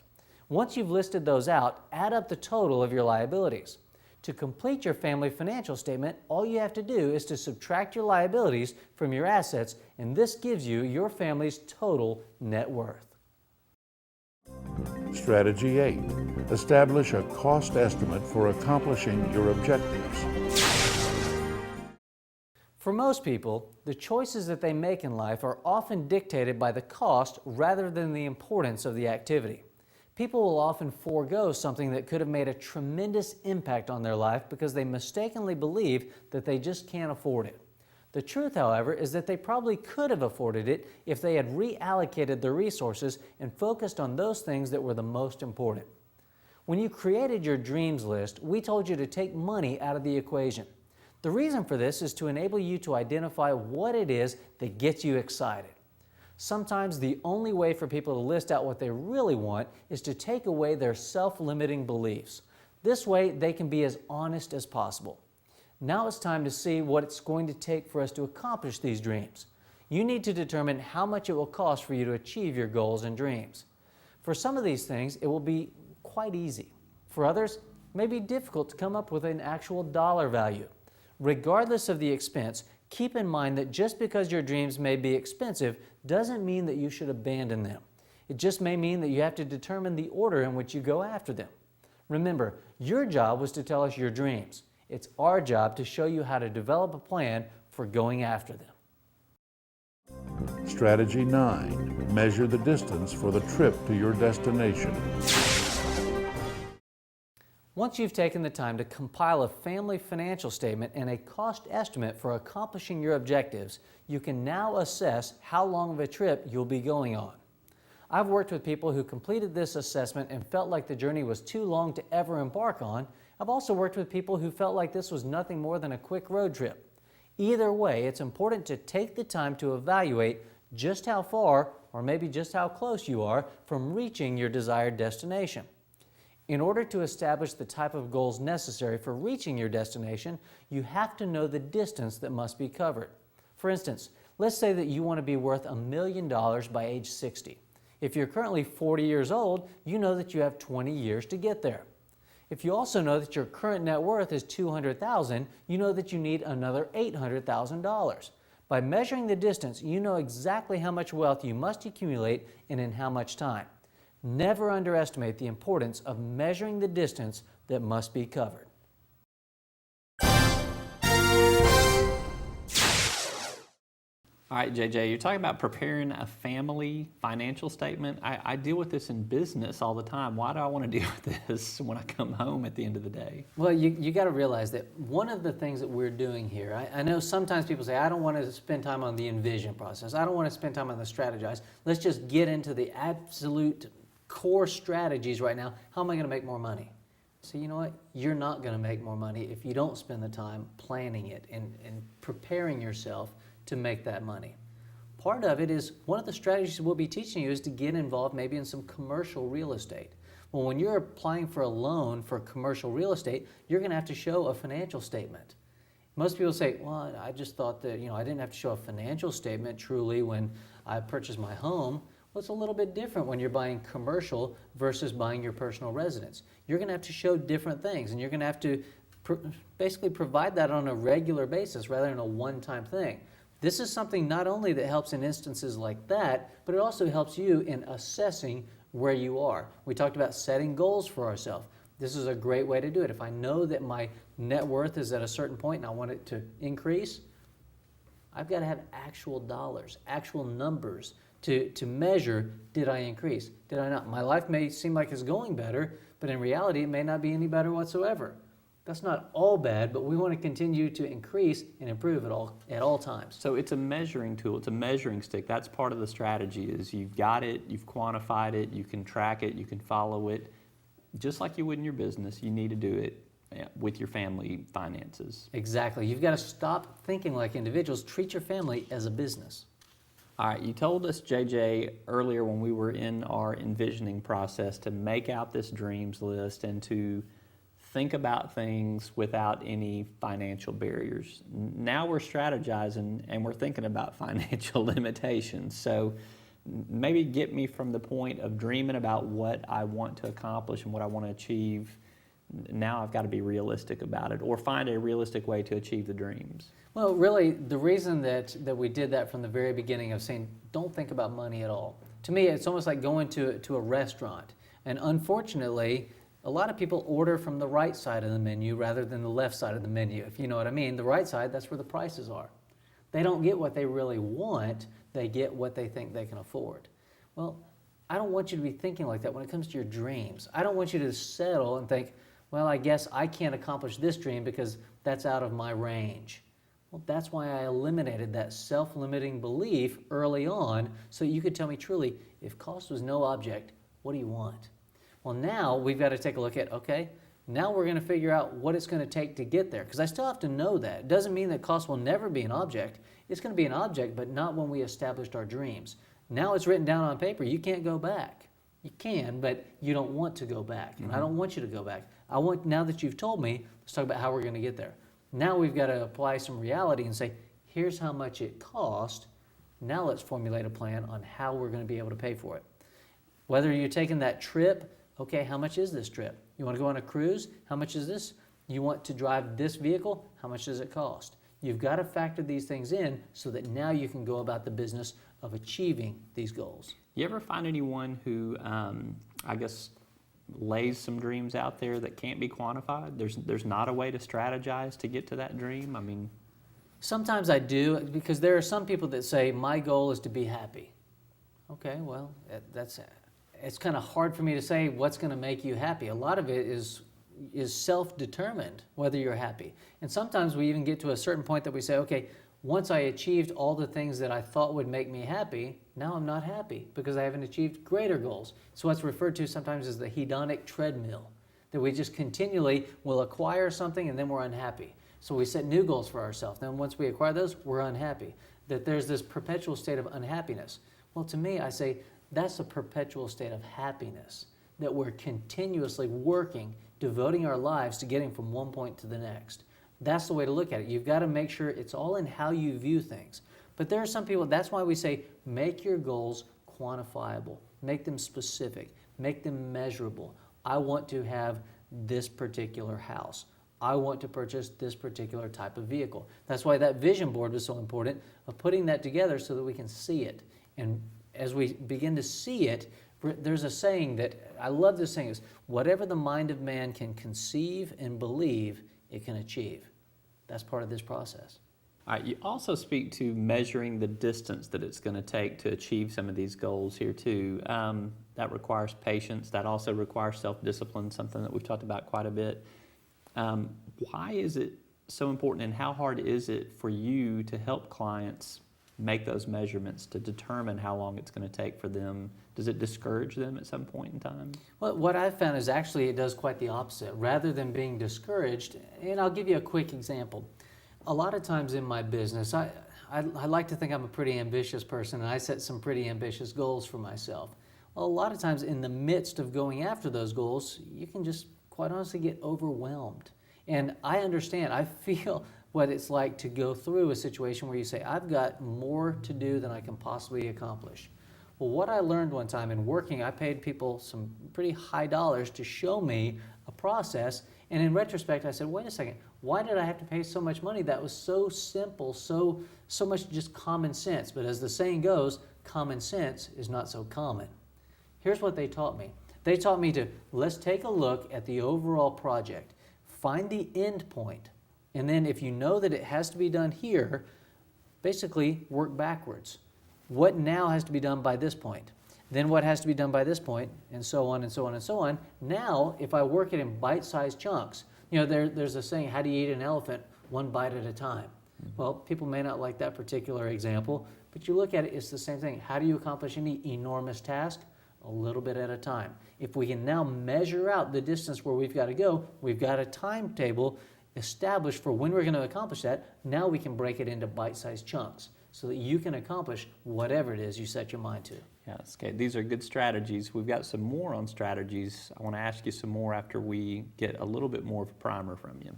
Once you've listed those out, add up the total of your liabilities. To complete your family financial statement, all you have to do is to subtract your liabilities from your assets, and this gives you your family's total net worth. Strategy 8, establish a cost estimate for accomplishing your objectives. For most people, the choices that they make in life are often dictated by the cost rather than the importance of the activity. People will often forego something that could have made a tremendous impact on their life because they mistakenly believe that they just can't afford it. The truth, however, is that they probably could have afforded it if they had reallocated their resources and focused on those things that were the most important. When you created your dreams list, we told you to take money out of the equation. The reason for this is to enable you to identify what it is that gets you excited. Sometimes the only way for people to list out what they really want is to take away their self-limiting beliefs. This way, they can be as honest as possible. Now it's time to see what it's going to take for us to accomplish these dreams. You need to determine how much it will cost for you to achieve your goals and dreams. For some of these things, it will be quite easy. For others, it may be difficult to come up with an actual dollar value. Regardless of the expense, keep in mind that just because your dreams may be expensive doesn't mean that you should abandon them. It just may mean that you have to determine the order in which you go after them. Remember, your job was to tell us your dreams. It's our job to show you how to develop a plan for going after them. Strategy 9, measure the distance for the trip to your destination. Once you've taken the time to compile a family financial statement and a cost estimate for accomplishing your objectives, you can now assess how long of a trip you'll be going on. I've worked with people who completed this assessment and felt like the journey was too long to ever embark on. I've also worked with people who felt like this was nothing more than a quick road trip. Either way, it's important to take the time to evaluate just how far, or maybe just how close you are from reaching your desired destination. In order to establish the type of goals necessary for reaching your destination, you have to know the distance that must be covered. For instance, let's say that you want to be worth $1 million by age 60. If you're currently 40 years old, you know that you have 20 years to get there. If you also know that your current net worth is $200,000, you know that you need another $800,000. By measuring the distance, you know exactly how much wealth you must accumulate and in how much time. Never underestimate the importance of measuring the distance that must be covered. All right, JJ, you're talking about preparing a family financial statement. I deal with this in business all the time. Why do I want to deal with this when I come home at the end of the day? Well, you got to realize that one of the things that we're doing here, I know sometimes people say, I don't want to spend time on the envision process. I don't want to spend time on the strategize. Let's just get into the absolute core strategies right now. How am I going to make more money? So you know what? You're not going to make more money if you don't spend the time planning it and preparing yourself to make that money. Part of it is, one of the strategies we'll be teaching you is to get involved maybe in some commercial real estate. Well, when you're applying for a loan for commercial real estate, you're going to have to show a financial statement. Most people say, well, I just thought that, I didn't have to show a financial statement truly when I purchased my home. Well, it's a little bit different when you're buying commercial versus buying your personal residence. You're going to have to show different things, and you're going to have to basically provide that on a regular basis rather than a one-time thing. This is something not only that helps in instances like that, but it also helps you in assessing where you are. We talked about setting goals for ourselves. This is a great way to do it. If I know that my net worth is at a certain point and I want it to increase, I've got to have actual dollars, actual numbers to measure, did I increase? Did I not? My life may seem like it's going better, but in reality it may not be any better whatsoever. That's not all bad, but we want to continue to increase and improve at all times. So it's a measuring tool. It's a measuring stick. That's part of the strategy is you've got it, you've quantified it, you can track it, you can follow it. Just like you would in your business, you need to do it with your family finances. Exactly. You've got to stop thinking like individuals. Treat your family as a business. All right, you told us, JJ, earlier when we were in our envisioning process to make out this dreams list and to think about things without any financial barriers. Now we're strategizing and we're thinking about financial limitations. So maybe get me from the point of dreaming about what I want to accomplish and what I want to achieve. Now I've got to be realistic about it or find a realistic way to achieve the dreams. Well, really, the reason that we did that from the very beginning of saying, don't think about money at all. To me, it's almost like going to a restaurant. And unfortunately, a lot of people order from the right side of the menu rather than the left side of the menu, if you know what I mean. The right side, that's where the prices are. They don't get what they really want, they get what they think they can afford. Well, I don't want you to be thinking like that when it comes to your dreams. I don't want you to settle and think, well, I guess I can't accomplish this dream because that's out of my range. Well, that's why I eliminated that self-limiting belief early on so you could tell me truly, if cost was no object, what do you want? Well, now we've got to take a look at, okay, now we're going to figure out what it's going to take to get there. Because I still have to know that. It doesn't mean that cost will never be an object. It's going to be an object, but not when we established our dreams. Now it's written down on paper. You can't go back. You can, but you don't want to go back. And I don't want you to go back. I want, now that you've told me, let's talk about how we're going to get there. Now we've got to apply some reality and say, here's how much it cost. Now let's formulate a plan on how we're going to be able to pay for it. Whether you're taking that trip, okay, how much is this trip? You want to go on a cruise? How much is this? You want to drive this vehicle? How much does it cost? You've got to factor these things in so that now you can go about the business of achieving these goals. You ever find anyone who, I guess, lays some dreams out there that can't be quantified? There's not a way to strategize to get to that dream? I mean, sometimes I do, because there are some people that say, my goal is to be happy. Okay, well, it's kind of hard for me to say what's going to make you happy. A lot of it is self-determined whether you're happy. And sometimes we even get to a certain point that we say, okay, once I achieved all the things that I thought would make me happy, now I'm not happy because I haven't achieved greater goals. So what's referred to sometimes as the hedonic treadmill, that we just continually will acquire something and then we're unhappy. So we set new goals for ourselves. Then once we acquire those, we're unhappy. That there's this perpetual state of unhappiness. Well, to me, I say that's a perpetual state of happiness, that we're continuously working, devoting our lives to getting from one point to the next. That's the way to look at it. You've got to make sure it's all in how you view things. But there are some people, that's why we say make your goals quantifiable, make them specific, make them measurable. I want to have this particular house. I want to purchase this particular type of vehicle. That's why that vision board was so important, of putting that together so that we can see it. And as we begin to see it, there's a saying that, I love this saying, is whatever the mind of man can conceive and believe, it can achieve. That's part of this process. All right, you also speak to measuring the distance that it's going to take to achieve some of these goals here too. That requires patience. That also requires self-discipline, something that we've talked about quite a bit. Why is it so important, and how hard is it for you to help clients make those measurements to determine how long it's going to take for them? Does it discourage them at some point in time? Well, what I've found is actually it does quite the opposite. Rather than being discouraged, and I'll give you a quick example. A lot of times in my business, I like to think I'm a pretty ambitious person, and I set some pretty ambitious goals for myself. Well, a lot of times in the midst of going after those goals, you can just quite honestly get overwhelmed. And I understand, I feel what it's like to go through a situation where you say, I've got more to do than I can possibly accomplish. Well, what I learned one time in working, I paid people some pretty high dollars to show me a process. And in retrospect, I said, wait a second, why did I have to pay so much money? That was so simple, so much just common sense. But as the saying goes, common sense is not so common. Here's what they taught me. They taught me to, let's take a look at the overall project, find the end point, and then if you know that it has to be done here, basically work backwards. What now has to be done by this point? Then what has to be done by this point, and so on and so on and so on. Now, if I work it in bite-sized chunks, there's a saying, how do you eat an elephant? One bite at a time. Well, people may not like that particular example, but you look at it, it's the same thing. How do you accomplish any enormous task? A little bit at a time. If we can now measure out the distance where we've got to go, we've got a timetable established for when we're going to accomplish that. Now we can break it into bite-sized chunks so that you can accomplish whatever it is you set your mind to. Yes, okay. These are good strategies. We've got some more on strategies. I want to ask you some more after we get a little bit more of a primer from you.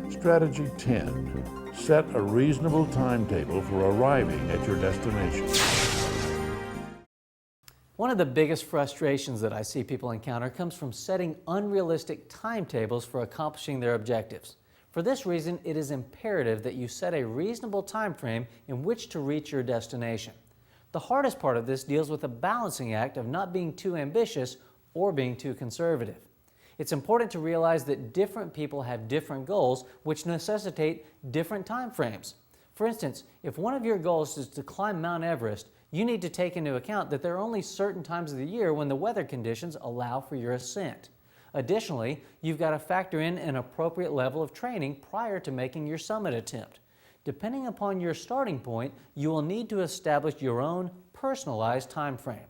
Strategy 10. Set a reasonable timetable for arriving at your destination. One of the biggest frustrations that I see people encounter comes from setting unrealistic timetables for accomplishing their objectives. For this reason, it is imperative that you set a reasonable time frame in which to reach your destination. The hardest part of this deals with the balancing act of not being too ambitious or being too conservative. It's important to realize that different people have different goals which necessitate different time frames. For instance, if one of your goals is to climb Mount Everest, you need to take into account that there are only certain times of the year when the weather conditions allow for your ascent. Additionally, you've got to factor in an appropriate level of training prior to making your summit attempt. Depending upon your starting point, you will need to establish your own personalized time frame.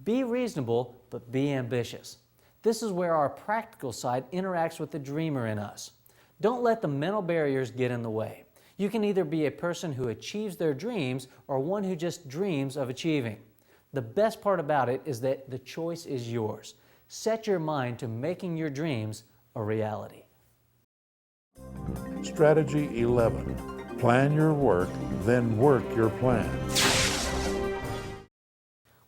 Be reasonable, but be ambitious. This is where our practical side interacts with the dreamer in us. Don't let the mental barriers get in the way. You can either be a person who achieves their dreams or one who just dreams of achieving. The best part about it is that the choice is yours. Set your mind to making your dreams a reality. Strategy 11. Plan your work, then work your plan.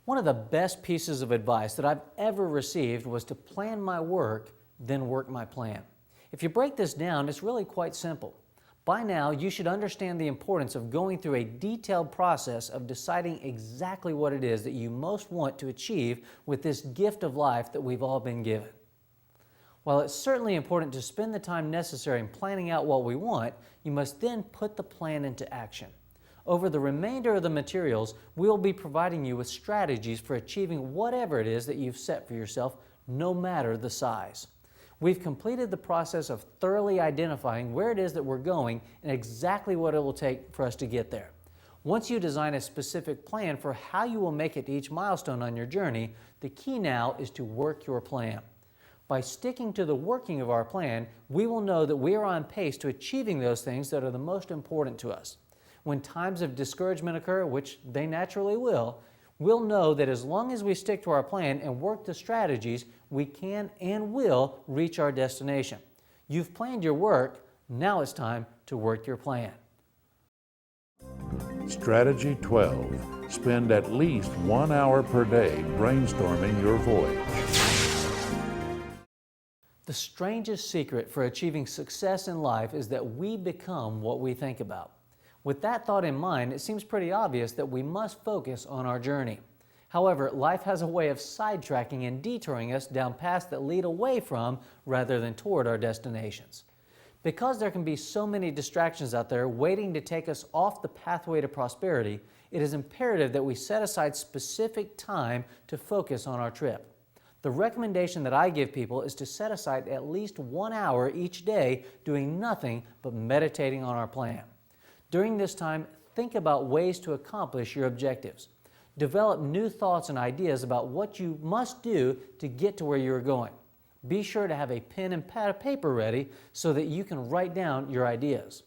One of the best pieces of advice that I've ever received was to plan my work, then work my plan. If you break this down, it's really quite simple. By now, you should understand the importance of going through a detailed process of deciding exactly what it is that you most want to achieve with this gift of life that we've all been given. While it's certainly important to spend the time necessary in planning out what we want, you must then put the plan into action. Over the remainder of the materials, we'll be providing you with strategies for achieving whatever it is that you've set for yourself, no matter the size. We've completed the process of thoroughly identifying where it is that we're going and exactly what it will take for us to get there. Once you design a specific plan for how you will make it to each milestone on your journey, the key now is to work your plan. By sticking to the working of our plan, we will know that we are on pace to achieving those things that are the most important to us. When times of discouragement occur, which they naturally will, we'll know that as long as we stick to our plan and work the strategies, we can and will reach our destination. You've planned your work, now it's time to work your plan. Strategy 12. Spend at least 1 hour per day brainstorming your voyage. The strangest secret for achieving success in life is that we become what we think about. With that thought in mind, it seems pretty obvious that we must focus on our journey. However, life has a way of sidetracking and detouring us down paths that lead away from rather than toward our destinations. Because there can be so many distractions out there waiting to take us off the pathway to prosperity, it is imperative that we set aside specific time to focus on our trip. The recommendation that I give people is to set aside at least 1 hour each day doing nothing but meditating on our plan. During this time, think about ways to accomplish your objectives. Develop new thoughts and ideas about what you must do to get to where you're going. Be sure to have a pen and pad of paper ready so that you can write down your ideas.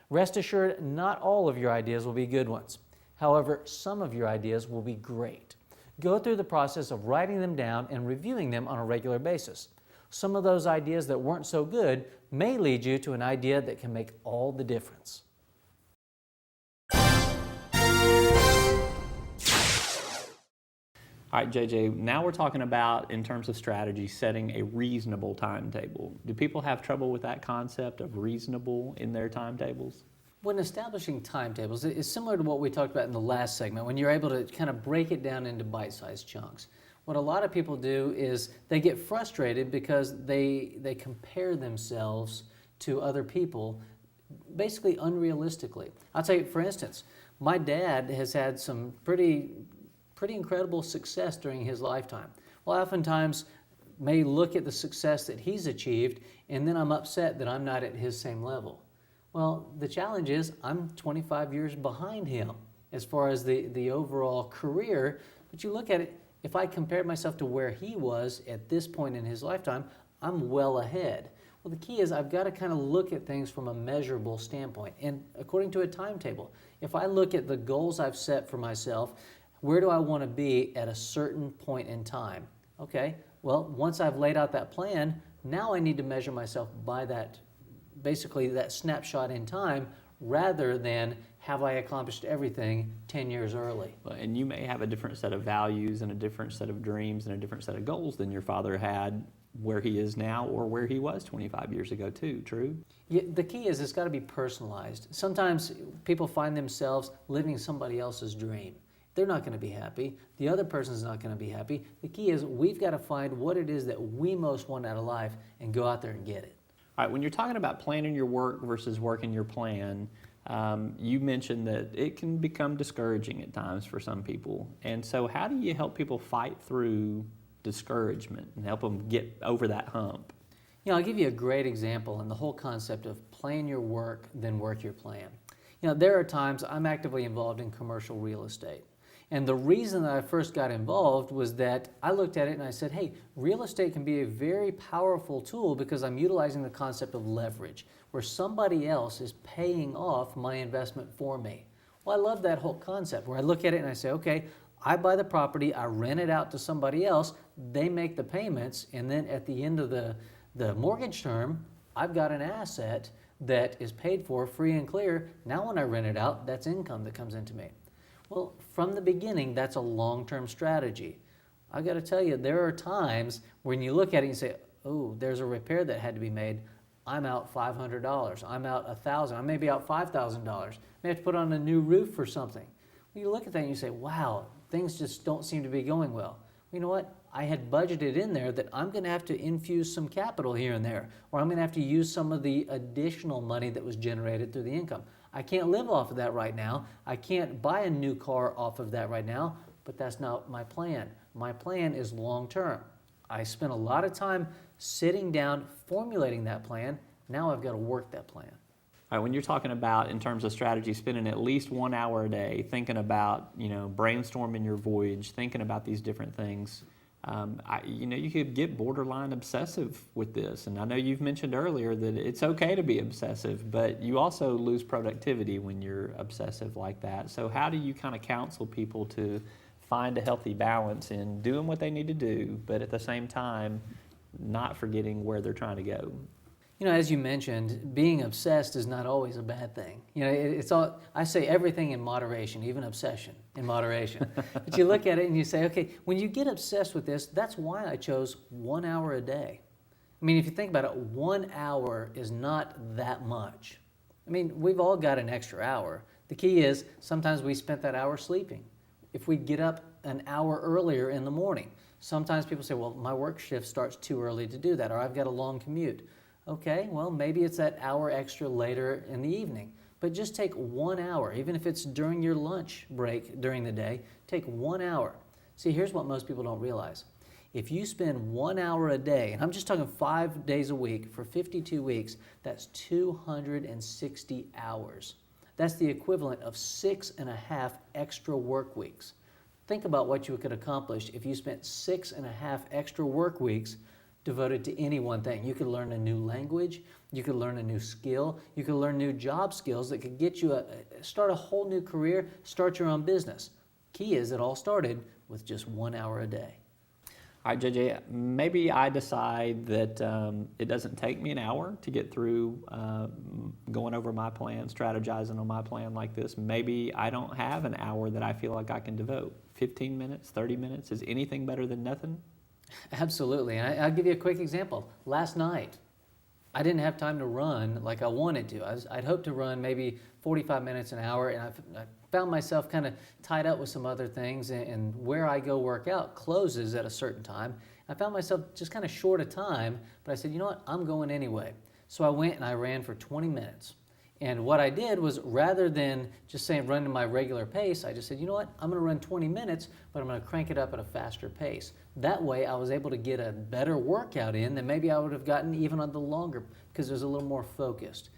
Rest assured, not all of your ideas will be good ones. However, some of your ideas will be great. Go through the process of writing them down and reviewing them on a regular basis. Some of those ideas that weren't so good may lead you to an idea that can make all the difference. All right, JJ, now we're talking about, in terms of strategy, setting a reasonable timetable. Do people have trouble with that concept of reasonable in their timetables? When establishing timetables, it's similar to what we talked about in the last segment, when you're able to kind of break it down into bite-sized chunks. What a lot of people do is they get frustrated because they compare themselves to other people basically unrealistically. I'll tell you, for instance, my dad has had some pretty incredible success during his lifetime. Well, I oftentimes may look at the success that he's achieved, and then I'm upset that I'm not at his same level. Well, the challenge is I'm 25 years behind him as far as the overall career, but you look at it, if I compared myself to where he was at this point in his lifetime, I'm well ahead. Well, the key is I've got to kind of look at things from a measurable standpoint, and according to a timetable. If I look at the goals I've set for myself, where do I want to be at a certain point in time? Okay, well, once I've laid out that plan, now I need to measure myself by that, basically that snapshot in time, rather than have I accomplished everything 10 years early. And you may have a different set of values and a different set of dreams and a different set of goals than your father had where he is now or where he was 25 years ago too, true? Yeah, the key is it's got to be personalized. Sometimes people find themselves living somebody else's dream. They're not going to be happy. The other person's not going to be happy. The key is we've got to find what it is that we most want out of life and go out there and get it. All right, when you're talking about planning your work versus working your plan, you mentioned that it can become discouraging at times for some people. And so how do you help people fight through discouragement and help them get over that hump? You know, I'll give you a great example in the whole concept of plan your work, then work your plan. You know, there are times I'm actively involved in commercial real estate. And the reason that I first got involved was that I looked at it and I said, hey, real estate can be a very powerful tool because I'm utilizing the concept of leverage, where somebody else is paying off my investment for me. Well, I love that whole concept where I look at it and I say, okay, I buy the property, I rent it out to somebody else, they make the payments, and then at the end of the mortgage term, I've got an asset that is paid for free and clear. Now when I rent it out, that's income that comes into me. Well, from the beginning, that's a long-term strategy. I've got to tell you, there are times when you look at it and you say, oh, there's a repair that had to be made. I'm out $500. I'm out $1,000. I may be out $5,000. I may have to put on a new roof or something. When you look at that and you say, wow, things just don't seem to be going well. You know what? I had budgeted in there that I'm going to have to infuse some capital here and there, or I'm going to have to use some of the additional money that was generated through the income. I can't live off of that right now. I can't buy a new car off of that right now, but that's not my plan. My plan is long term. I spent a lot of time sitting down, formulating that plan. Now I've got to work that plan. All right, when you're talking about, in terms of strategy, spending at least 1 hour a day thinking about, brainstorming your voyage, thinking about these different things, you could get borderline obsessive with this. And I know you've mentioned earlier that it's okay to be obsessive, but you also lose productivity when you're obsessive like that. So how do you kind of counsel people to find a healthy balance in doing what they need to do, but at the same time, not forgetting where they're trying to go? You know, as you mentioned, being obsessed is not always a bad thing. You know, it's all, I say everything in moderation, even obsession in moderation. But you look at it and you say, okay, when you get obsessed with this, that's why I chose 1 hour a day. I mean, if you think about it, 1 hour is not that much. I mean, we've all got an extra hour. The key is sometimes we spent that hour sleeping. If we get up an hour earlier in the morning, sometimes people say, well, my work shift starts too early to do that, or I've got a long commute. Okay, well, maybe it's that hour extra later in the evening. But just take 1 hour, even if it's during your lunch break during the day, take 1 hour. See, here's what most people don't realize. If you spend 1 hour a day, and I'm just talking 5 days a week for 52 weeks, that's 260 hours. That's the equivalent of 6.5 extra work weeks. Think about what you could accomplish if you spent 6.5 extra work weeks devoted to any one thing. You could learn a new language, you could learn a new skill, you could learn new job skills that could get you start a whole new career, start your own business. Key is it all started with just 1 hour a day. All right, JJ, maybe I decide that it doesn't take me an hour to get through going over my plan, strategizing on my plan like this. Maybe I don't have an hour that I feel like I can devote. 15 minutes, 30 minutes, is anything better than nothing? Absolutely, and I'll give you a quick example. Last night, I didn't have time to run like I wanted to. I'd hoped to run maybe 45 minutes an hour, and I found myself kind of tied up with some other things, and where I go work out closes at a certain time. I found myself just kind of short of time, but I said, you know what, I'm going anyway. So I went and I ran for 20 minutes. And what I did was, rather than just saying run at my regular pace, I just said, you know what, I'm going to run 20 minutes, but I'm going to crank it up at a faster pace. That way I was able to get a better workout in than maybe I would have gotten even on the longer, because it was a little more focused.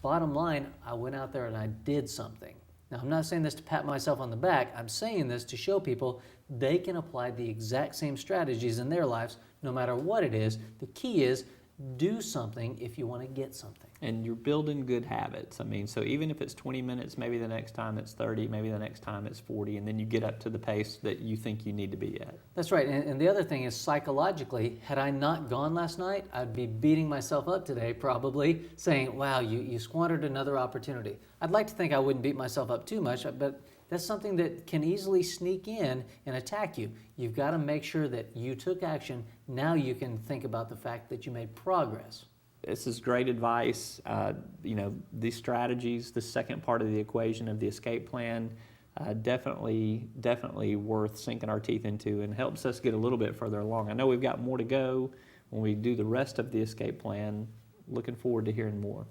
Bottom line, I went out there and I did something. Now, I'm not saying this to pat myself on the back. I'm saying this to show people they can apply the exact same strategies in their lives no matter what it is. The key is do something if you want to get something. And you're building good habits. I mean, so even if it's 20 minutes, maybe the next time it's 30, maybe the next time it's 40, and then you get up to the pace that you think you need to be at. That's right. And the other thing is, psychologically, had I not gone last night, I'd be beating myself up today probably, saying, wow, you squandered another opportunity. I'd like to think I wouldn't beat myself up too much, but that's something that can easily sneak in and attack you. You've got to make sure that you took action. Now you can think about the fact that you made progress. This is great advice. These strategies, the second part of the equation of the escape plan, definitely worth sinking our teeth into, and helps us get a little bit further along. I know we've got more to go when we do the rest of the escape plan. Looking forward to hearing more.